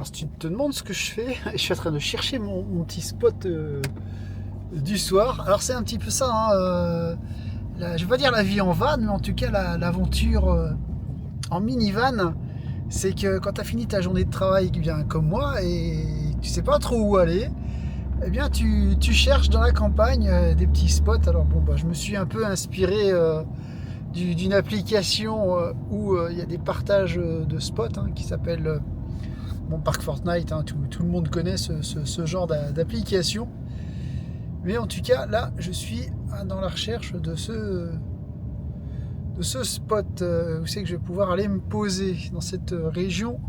Alors si tu te demandes ce que je fais, je suis en train de chercher mon petit spot du soir. Alors c'est un petit peu ça, hein, je vais pas dire la vie en van, mais en tout cas l'aventure en minivan. C'est que quand tu as fini ta journée de travail bien comme moi et tu sais pas trop où aller, eh bien tu cherches dans la campagne des petits spots. Alors bon, bah, je me suis un peu inspiré d'une application où il y a des partages de spots, hein, qui s'appelle Parc Fortnite, hein, tout le monde connaît ce genre d'application. Mais en tout cas, là, je suis dans la recherche de ce spot où c'est que je vais pouvoir aller me poser dans cette région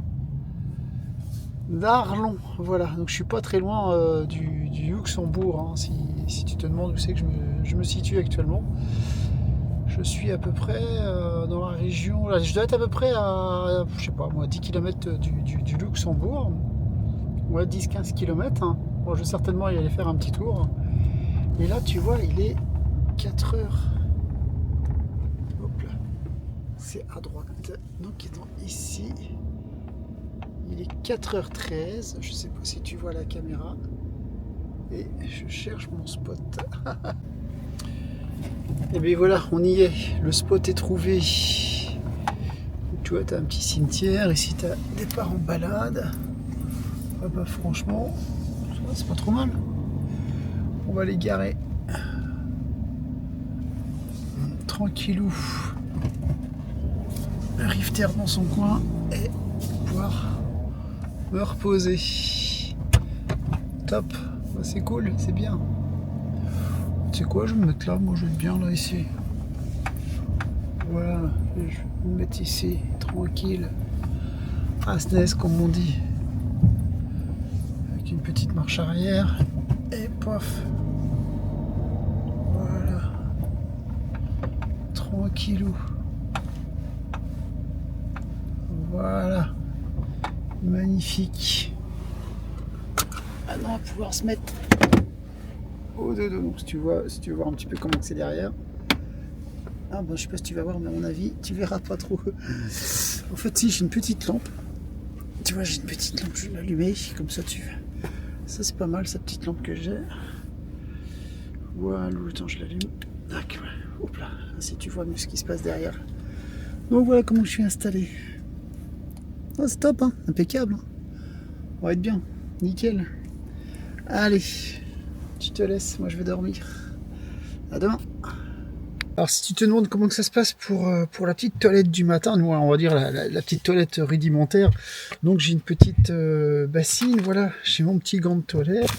d'Arlon. Voilà, donc je suis pas très loin du Luxembourg, hein, si tu te demandes où c'est que je me situe actuellement. Je suis à peu près dans la région, là, je dois être à peu près à, je sais pas moi, 10 km du Luxembourg. Ouais, 10-15 km. Hein. Bon, je vais certainement y aller faire un petit tour. Et là, tu vois, il est 4 heures. Hop là. C'est à droite. Donc, étant ici, il est 4h13. Je sais pas si tu vois la caméra. Et je cherche mon spot. Et bien voilà, on y est. Le spot est trouvé. Tu vois, tu as un petit cimetière. Ici, tu as des parts en balade. Ah bah, franchement, c'est pas trop mal. On va les garer. Tranquillou. Arrive terre dans son coin et pouvoir me reposer. Top. Bah, c'est cool, c'est bien. Tu sais quoi, je vais me mettre là. Moi, je vais être bien là, ici. Voilà. Je vais me mettre ici, tranquille. À SNES, comme on dit. Avec une petite marche arrière. Et pof. Voilà. Tranquillou. Voilà. Magnifique. Maintenant, on va pouvoir se mettre au dodo. Donc, si tu veux voir un petit peu comment c'est derrière. Ah bon, je sais pas si tu vas voir, mais à mon avis, tu verras pas trop. En fait, si, j'ai une petite lampe. Tu vois, j'ai une petite lampe, je vais l'allumer, comme ça Ça, c'est pas mal, cette petite lampe que j'ai. Voilà, attends, je l'allume. Hop là, si tu vois mieux ce qui se passe derrière. Donc voilà comment je suis installé. Oh, c'est top, hein, impeccable. Hein. On va être bien, nickel. Allez, je te laisse, moi je vais dormir. À demain. Alors si tu te demandes comment que ça se passe pour la petite toilette du matin, nous on va dire la petite toilette rudimentaire. Donc j'ai une petite bassine, voilà, j'ai mon petit gant de toilette,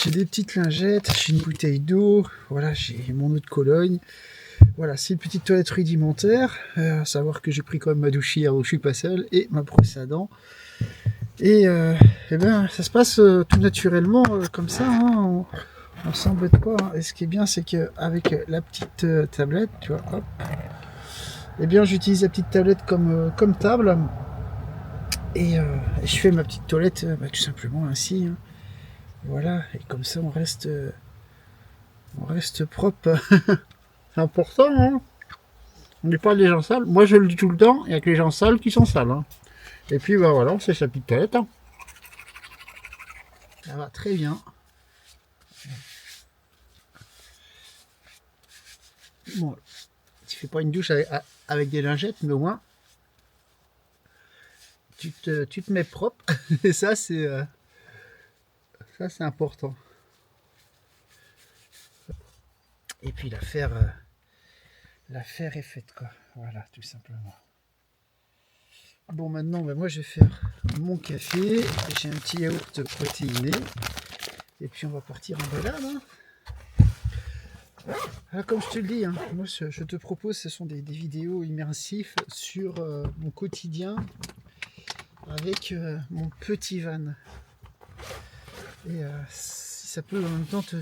j'ai des petites lingettes, j'ai une bouteille d'eau, voilà, j'ai mon eau de Cologne. Voilà, c'est une petite toilette rudimentaire, à savoir que j'ai pris quand même ma douche hier, donc je suis pas seul, et ma brosse à dents. Et ben ça se passe tout naturellement comme ça, hein, on s'embête pas, hein. Et ce qui est bien, c'est qu'avec la petite tablette, tu vois, hop, et bien j'utilise la petite tablette comme table, et je fais ma petite toilette tout simplement ainsi, hein. Voilà, et comme ça on reste propre. C'est important, hein. On n'est pas des gens sales. Moi je le dis tout le temps, il n'y a que les gens sales qui sont sales, hein. Et puis bah voilà, c'est sa petite toilette, hein. Ça va très bien. Bon, tu fais pas une douche avec des lingettes, mais au moins tu te mets propre. Et ça c'est important. Et puis l'affaire est faite, quoi. Voilà, tout simplement. Bon, maintenant moi je vais faire mon café. J'ai un petit yaourt protéiné. Et puis on va partir en balade, hein. Alors, comme je te le dis, hein, moi je te propose, ce sont des vidéos immersives sur mon quotidien avec mon petit van. Et si ça peut en même temps te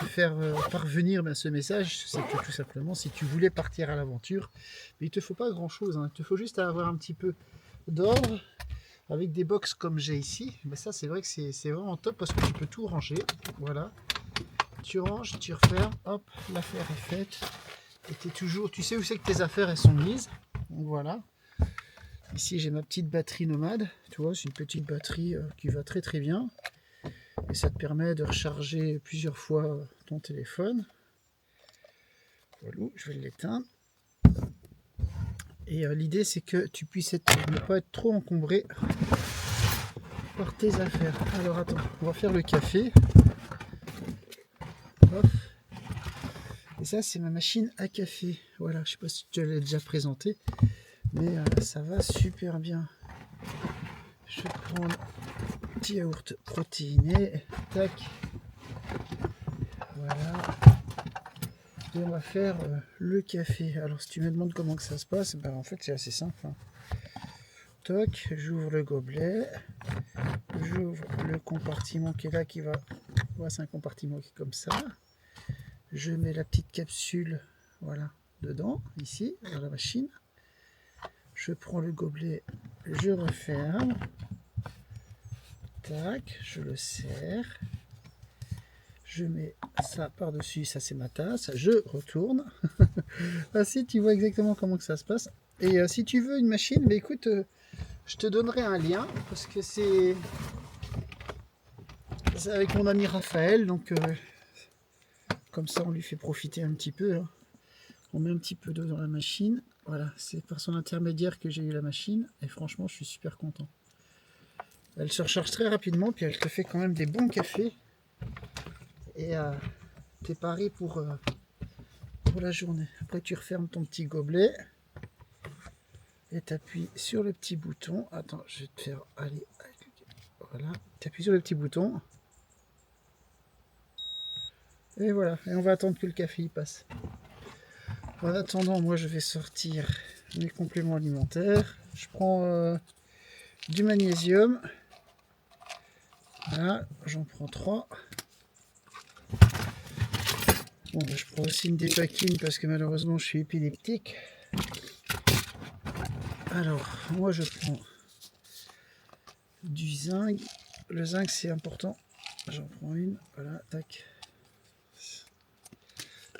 faire parvenir ce message, c'est que tout simplement, si tu voulais partir à l'aventure, mais il te faut pas grand chose, hein, il te faut juste avoir un petit peu d'ordre avec des box comme j'ai ici. Mais ça, c'est vrai que c'est vraiment top parce que tu peux tout ranger. Voilà. Tu ranges, tu refermes, hop, l'affaire est faite. Et tu sais où c'est que tes affaires elles sont mises. Donc voilà. Ici j'ai ma petite batterie nomade, tu vois, c'est une petite batterie qui va très très bien. Et ça te permet de recharger plusieurs fois ton téléphone. Voilà, je vais l'éteindre. Et l'idée c'est que tu puisses ne pas être trop encombré par tes affaires. Alors attends, on va faire le café. Hop. Et ça c'est ma machine à café. Voilà, je sais pas si tu l'as déjà présenté, mais ça va super bien. Je vais prendre un petit yaourt protéiné. Tac. Voilà. Et on va faire le café. Alors si tu me demandes comment que ça se passe, bah, en fait c'est assez simple. Hein. Toc, j'ouvre le gobelet. J'ouvre le compartiment qui est là, qui va... Voilà, c'est un compartiment qui est comme ça. Je mets la petite capsule, voilà, dedans, ici, dans la machine. Je prends le gobelet, je referme. Tac, je le serre. Je mets ça par-dessus, ça c'est ma tasse. Je retourne. Ainsi, tu vois exactement comment que ça se passe. Et si tu veux une machine, bah, écoute, je te donnerai un lien, parce que c'est avec mon ami Raphaël, donc comme ça on lui fait profiter un petit peu. Hein. On met un petit peu d'eau dans la machine. Voilà, c'est par son intermédiaire que j'ai eu la machine, et franchement je suis super content. Elle se recharge très rapidement, puis elle te fait quand même des bons cafés. Et t'es paré pour la journée. Après tu refermes ton petit gobelet et tu appuies sur le petit bouton. Attends, je vais te faire aller. Voilà, tu appuies sur le petit bouton. Et voilà, et on va attendre que le café y passe. En attendant, moi je vais sortir mes compléments alimentaires. Je prends du magnésium. Voilà, j'en prends 3. Bon, je prends aussi une dépakine parce que malheureusement je suis épileptique. Alors, moi je prends du zinc. Le zinc c'est important. J'en prends une. Voilà, tac.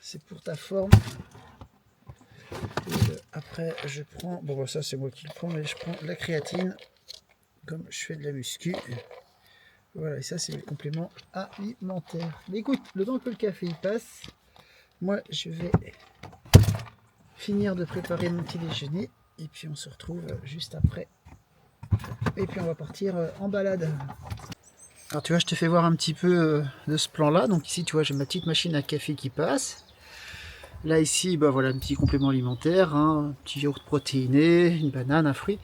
C'est pour ta forme. Et après, je prends. Bon, bah, ça c'est moi qui le prends, mais je prends la créatine. Comme je fais de la muscu. Voilà, et ça c'est le complément alimentaire. Mais écoute, le temps que le café y passe, moi je vais finir de préparer mon petit déjeuner. Et puis on se retrouve juste après. Et puis on va partir en balade. Alors tu vois, je te fais voir un petit peu de ce plan-là. Donc ici, tu vois, j'ai ma petite machine à café qui passe. Là ici, bah voilà, un petit complément alimentaire, hein, un petit yaourt protéiné, une banane, un fruit.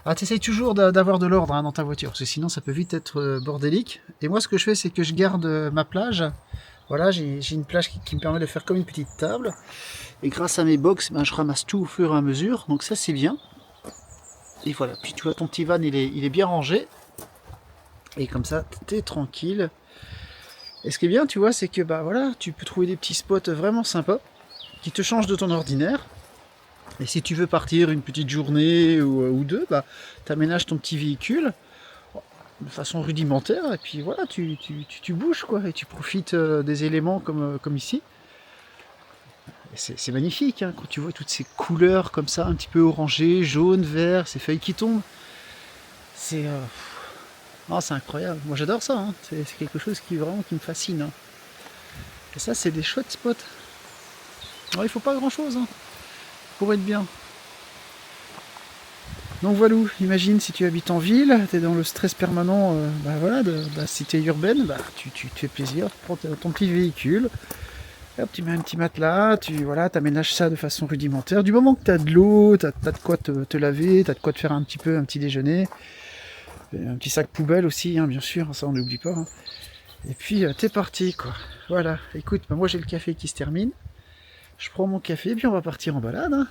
Alors tu essayes toujours d'avoir de l'ordre hein, dans ta voiture, parce que sinon ça peut vite être bordélique. Et moi ce que je fais, c'est que je garde ma plage. Voilà, j'ai une plage qui me permet de faire comme une petite table. Et grâce à mes box, ben, je ramasse tout au fur et à mesure. Donc ça c'est bien. Et voilà, puis tu vois ton petit van il est bien rangé. Et comme ça, t'es tranquille. Et ce qui est bien, tu vois, c'est que bah voilà, tu peux trouver des petits spots vraiment sympas qui te changent de ton ordinaire. Et si tu veux partir une petite journée ou deux, bah t'aménages ton petit véhicule de façon rudimentaire et puis voilà, tu bouges quoi et tu profites des éléments comme ici. C'est magnifique hein, quand tu vois toutes ces couleurs comme ça, un petit peu orangé, jaune, vert, ces feuilles qui tombent. C'est incroyable. Moi j'adore ça. Hein. C'est quelque chose qui vraiment qui me fascine. Hein. Et ça c'est des chouettes spots. Alors, il faut pas grand chose hein, pour être bien. Donc voilà, imagine si tu habites en ville, tu es dans le stress permanent bah voilà, de la cité urbaine, bah, tu te fais plaisir, tu prends ton petit véhicule, hop, tu mets un petit matelas, tu aménages ça de façon rudimentaire. Du moment que tu as de l'eau, tu as de quoi te laver, tu as de quoi te faire un petit déjeuner, un petit sac poubelle aussi, hein, bien sûr, ça on n'oublie pas. Hein. Et puis t'es parti quoi. Voilà, écoute, bah, moi j'ai le café qui se termine, je prends mon café, puis on va partir en balade. Hein.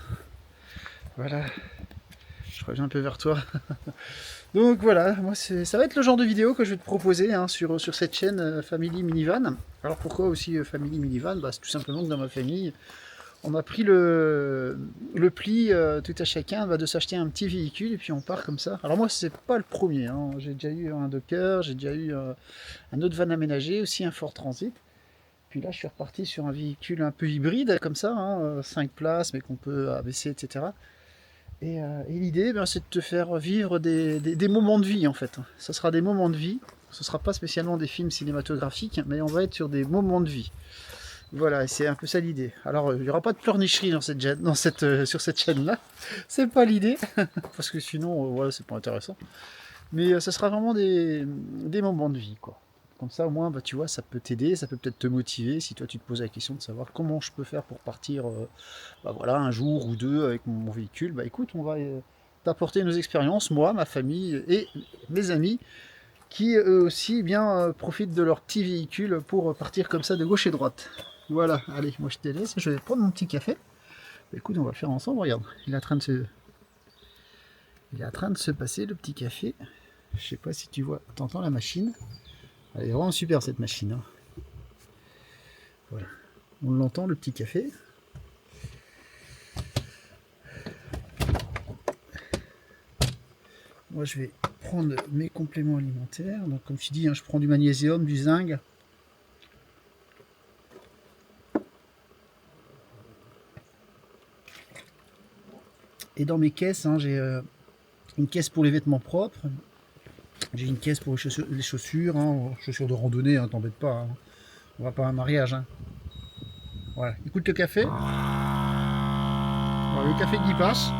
Voilà. Je reviens un peu vers toi. Donc voilà, moi ça va être le genre de vidéo que je vais te proposer hein, sur cette chaîne Family Minivan. Alors pourquoi aussi Family Minivan bah, c'est tout simplement que dans ma famille, on a pris le pli tout à chacun bah, de s'acheter un petit véhicule et puis on part comme ça. Alors moi c'est pas le premier, hein. J'ai déjà eu un Docker, j'ai déjà eu un autre van aménagé, aussi un Ford Transit. Puis là je suis reparti sur un véhicule un peu hybride comme ça, hein, 5 places mais qu'on peut abaisser, etc. Et l'idée, ben, c'est de te faire vivre des moments de vie en fait. Ce sera des moments de vie, ce ne sera pas spécialement des films cinématographiques, mais on va être sur des moments de vie. Voilà, et c'est un peu ça l'idée. Alors, il n'y aura pas de pleurnicherie sur cette chaîne-là, c'est pas l'idée, parce que sinon, voilà, c'est pas intéressant. Mais ce sera vraiment des moments de vie, quoi. Comme ça, au moins, bah, tu vois, ça peut t'aider, ça peut peut-être te motiver, si toi tu te poses la question de savoir comment je peux faire pour partir bah, voilà, un jour ou deux avec mon véhicule. Bah écoute, on va t'apporter nos expériences, moi, ma famille et mes amis, qui eux aussi eh bien, profitent de leur petit véhicule pour partir comme ça de gauche et droite. Voilà, allez, moi je te laisse, je vais prendre mon petit café. Bah, écoute, on va le faire ensemble, regarde, il est en train de se passer le petit café. Je sais pas si tu vois, t'entends la machine. Elle est vraiment super cette machine. Hein. Voilà. On l'entend le petit café. Moi je vais prendre mes compléments alimentaires. Donc comme tu dis, hein, je prends du magnésium, du zinc. Et dans mes caisses, hein, j'ai une caisse pour les vêtements propres. J'ai une caisse pour les chaussures, hein, chaussures de randonnée, hein, t'embête pas. Hein. On va pas à un mariage. Hein. Voilà, écoute le café. Voilà, le café qui passe.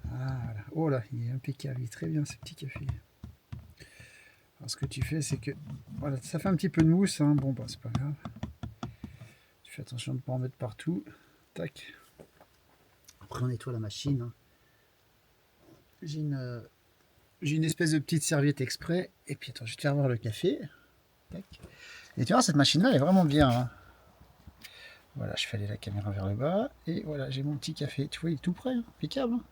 Voilà. Oh là, il est impeccable, il est très bien ce petit café. Alors ce que tu fais, c'est que voilà, ça fait un petit peu de mousse. Hein. Bon, bah c'est pas grave. Tu fais attention de ne pas en mettre partout. Tac. Après, on nettoie la machine. Hein. J'ai une espèce de petite serviette exprès. Et puis, attends, je vais te faire voir le café. Tac. Et tu vois, cette machine-là, elle est vraiment bien. Hein. Voilà, je fais aller la caméra vers le bas. Et voilà, j'ai mon petit café. Tu vois, il est tout prêt. Hein. Impeccable. Hein.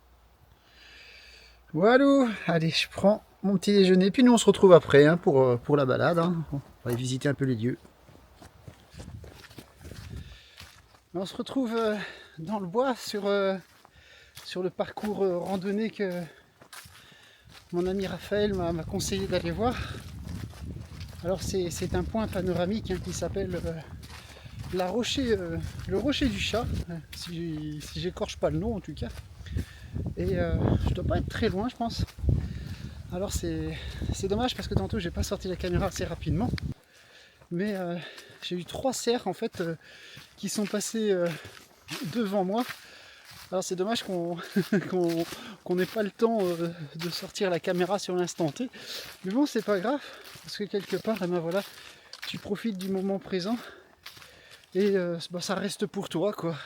Voilà. Allez, je prends mon petit déjeuner. Puis nous, on se retrouve après hein, pour la balade. Hein. On va aller visiter un peu les lieux. On se retrouve dans le bois sur le parcours randonnée que mon ami Raphaël m'a conseillé d'aller voir. Alors c'est un point panoramique hein, qui s'appelle le rocher du chat, si j'écorche pas le nom en tout cas. Et je dois pas être très loin je pense. Alors c'est dommage parce que tantôt j'ai pas sorti la caméra assez rapidement. Mais j'ai eu 3 cerfs en fait qui sont passés devant moi. Alors c'est dommage qu'on n'ait pas le temps de sortir la caméra sur l'instant T. Mais bon, c'est pas grave, parce que quelque part, eh ben voilà, tu profites du moment présent et bah, ça reste pour toi, quoi.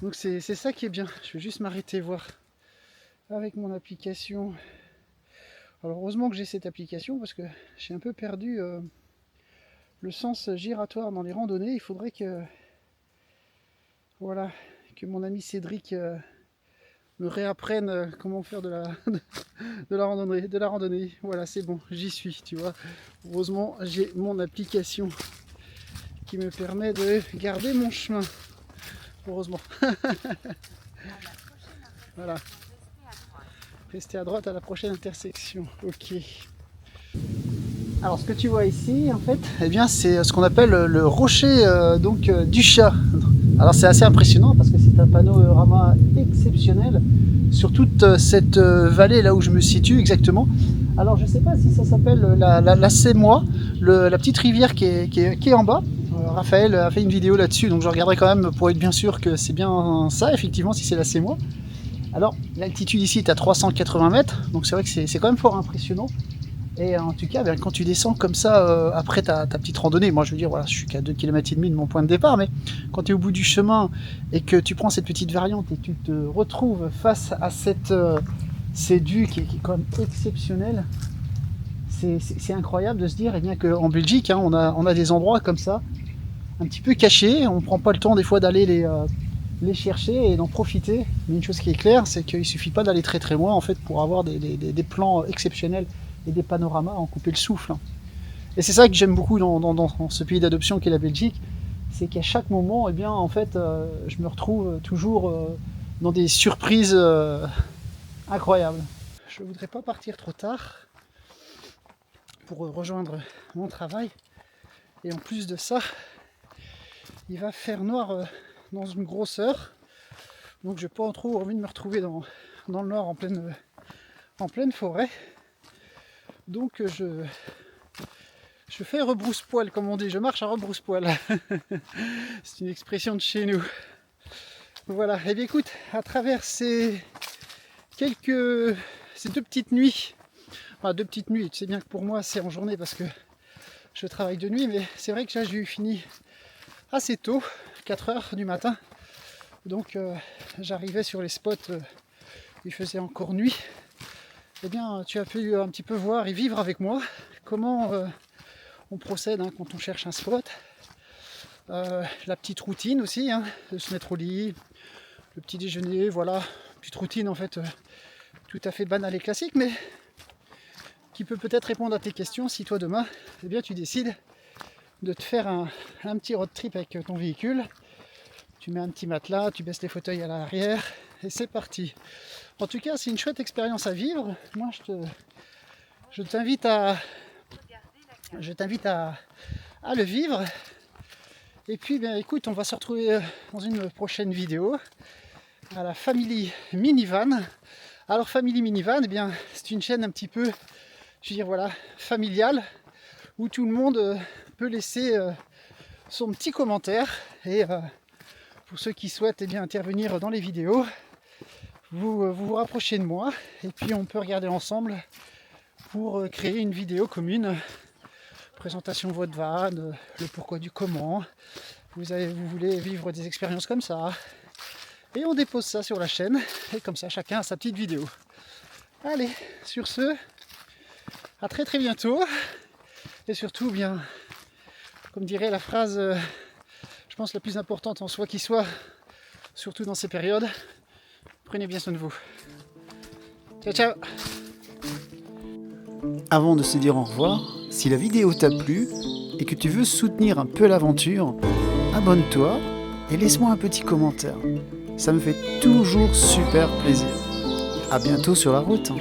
Donc c'est ça qui est bien. Je vais juste m'arrêter voir avec mon application. Alors heureusement que j'ai cette application, parce que j'ai un peu perdu le sens giratoire dans les randonnées. Il faudrait que... Voilà, que mon ami Cédric me réapprenne comment faire de la randonnée. Voilà, c'est bon, j'y suis, tu vois. Heureusement, j'ai mon application qui me permet de garder mon chemin. Heureusement. Voilà. Restez à droite à la prochaine intersection. Ok. Alors, ce que tu vois ici, en fait, eh bien, c'est ce qu'on appelle le rocher du chat. Alors, c'est assez impressionnant parce que c'est un panorama exceptionnel sur toute cette vallée là où je me situe exactement. Alors, je ne sais pas si ça s'appelle la Sémois, la petite rivière qui est en bas. Raphaël a fait une vidéo là-dessus, donc je regarderai quand même pour être bien sûr que c'est bien ça, effectivement, si c'est la Sémois. Alors, l'altitude ici est à 380 mètres, donc c'est vrai que c'est quand même fort impressionnant. Et en tout cas, quand tu descends comme ça, après ta petite randonnée, moi je veux dire, voilà, je suis qu'à 2,5 km de mon point de départ, mais quand tu es au bout du chemin et que tu prends cette petite variante et tu te retrouves face à cette vue qui est quand même exceptionnelle, c'est incroyable de se dire eh bien, qu'en Belgique, hein, on a des endroits comme ça, un petit peu cachés, on ne prend pas le temps des fois d'aller les chercher et d'en profiter. Mais une chose qui est claire, c'est qu'il ne suffit pas d'aller très très loin en fait, pour avoir des plans exceptionnels et des panoramas à en couper le souffle. Et c'est ça que j'aime beaucoup dans ce pays d'adoption qu'est la Belgique, c'est qu'à chaque moment, eh bien, en fait, je me retrouve toujours dans des surprises incroyables. Je ne voudrais pas partir trop tard pour rejoindre mon travail. Et en plus de ça, il va faire noir dans une grosse heure. Donc j'ai pas trop envie de me retrouver dans le noir en pleine forêt. Donc je fais rebrousse-poil, comme on dit, je marche à rebrousse-poil. C'est une expression de chez nous. Voilà, et bien écoute, à travers ces deux petites nuits, enfin 2 petites nuits, tu sais bien que pour moi c'est en journée parce que je travaille de nuit, mais c'est vrai que là j'ai eu fini assez tôt, 4 heures du matin. Donc j'arrivais sur les spots où il faisait encore nuit. Eh bien tu as pu un petit peu voir et vivre avec moi comment on procède quand on cherche un spot. La petite routine aussi, de se mettre au lit, le petit déjeuner, voilà, petite routine en fait tout à fait banale et classique, mais qui peut peut-être répondre à tes questions si toi demain, eh bien tu décides de te faire un petit road trip avec ton véhicule. Tu mets un petit matelas, tu baisses les fauteuils à l'arrière et c'est parti. En tout cas, c'est une chouette expérience à vivre. Moi, je t'invite à le vivre. Et puis, bien, écoute, on va se retrouver dans une prochaine vidéo à la Family Minivan. Alors, Family Minivan, eh bien, c'est une chaîne un petit peu, je veux dire, voilà, familiale, où tout le monde peut laisser son petit commentaire. Et pour ceux qui souhaitent eh bien, intervenir dans les vidéos, vous rapprochez de moi et puis on peut regarder ensemble pour créer une vidéo commune. Présentation de votre van, le pourquoi du comment. Vous voulez vivre des expériences comme ça. Et on dépose ça sur la chaîne. Et comme ça, chacun a sa petite vidéo. Allez, sur ce, à très très bientôt. Et surtout, bien, comme dirait la phrase, je pense la plus importante en soi qui soit, surtout dans ces périodes, prenez bien soin de vous. Ciao, ciao. Avant de se dire au revoir, si la vidéo t'a plu et que tu veux soutenir un peu l'aventure, abonne-toi et laisse-moi un petit commentaire. Ça me fait toujours super plaisir. À bientôt sur la route.